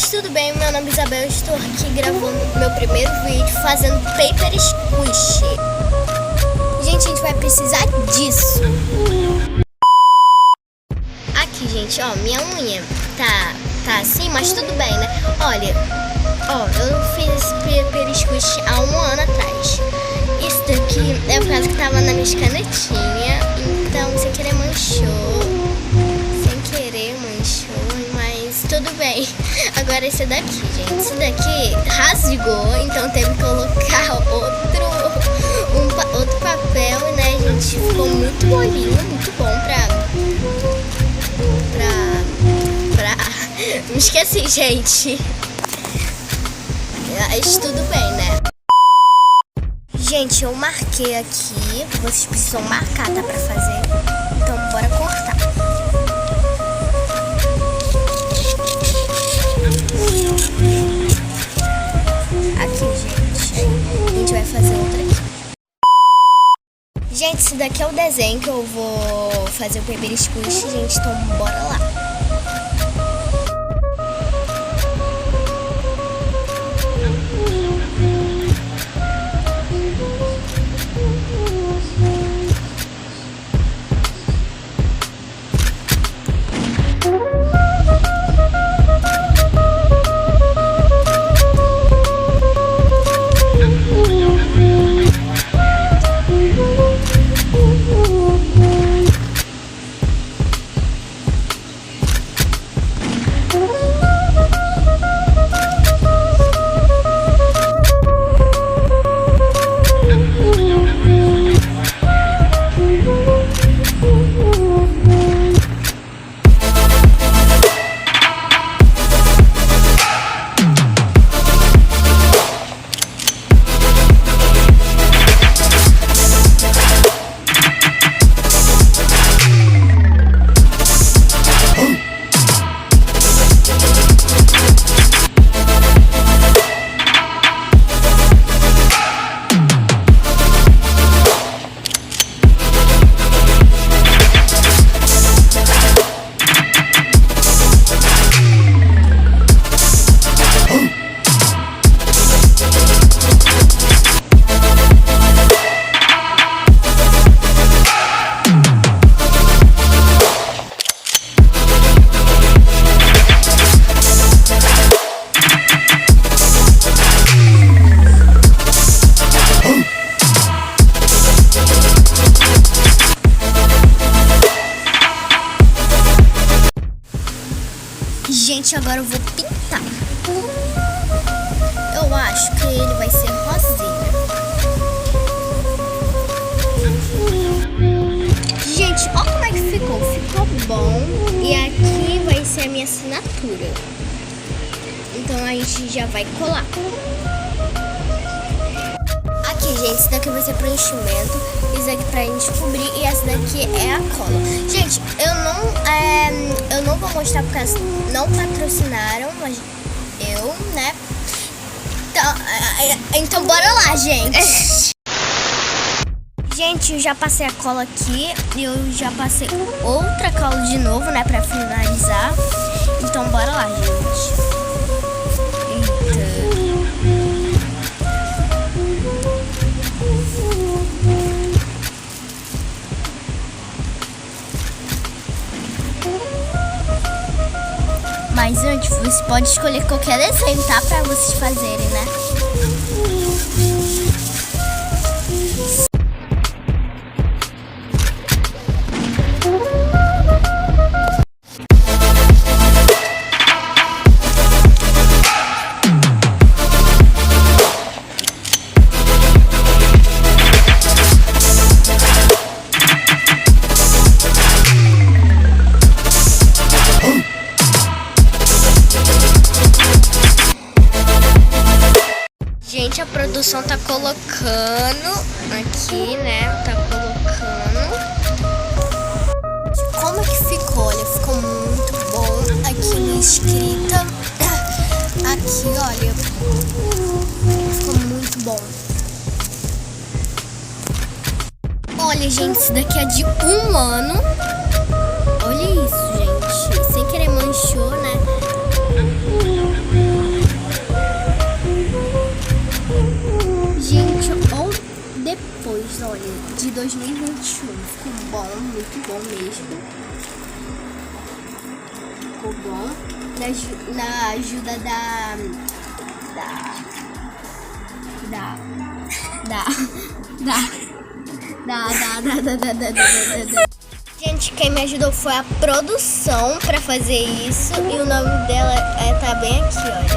Mas tudo bem, meu nome é Isabel, eu estou aqui gravando meu primeiro vídeo fazendo paper squish. Gente, a gente vai precisar disso. Aqui, gente, ó, minha unha tá assim, mas tudo bem, né? Olha, ó, eu fiz paper squish há um ano atrás. Isso daqui é por causa que tava na minha canetinha, então sem querer manchou, mas tudo bem. Agora esse daqui, gente, esse daqui rasgou, então teve que colocar outro papel, né, gente? Ficou muito molinho, muito bom me esqueci, gente. Mas tudo bem, né? Gente, eu marquei aqui. Vocês precisam marcar, tá? Pra fazer. Então, bora cortar. Aqui, gente. A gente vai fazer outra aqui. Gente, esse daqui é o desenho que eu vou fazer o paper squish, gente. Então, bora lá. Gente, agora eu vou pintar. Eu acho que ele vai ser rosinha. Gente, olha como é que ficou. Ficou bom. E aqui vai ser a minha assinatura. Então a gente já vai colar. Aqui, gente, esse daqui vai ser preenchimento. Isso daqui pra gente cobrir. E essa daqui é a cola. Gente, eu não vou mostrar porque não patrocinaram, mas eu, né? Então bora lá, gente. Gente, eu já passei a cola aqui. E eu já passei outra cola de novo, né? Pra finalizar. Então bora lá, gente. Mas antes, você pode escolher qualquer desenho, tá? Pra vocês fazerem, né? Gente, a produção tá colocando aqui, né? Tá colocando. Como que ficou? Olha, ficou muito bom. Aqui na escrita. Aqui, olha. Ficou muito bom. Olha, gente, isso daqui é de 1 ano. Olha isso, gente. Sem querer manchou, né? 2021. Ficou bom, muito bom mesmo. Ficou bom. Na ajuda Gente, quem me ajudou foi a produção pra fazer isso. E o nome dela tá bem aqui, ó.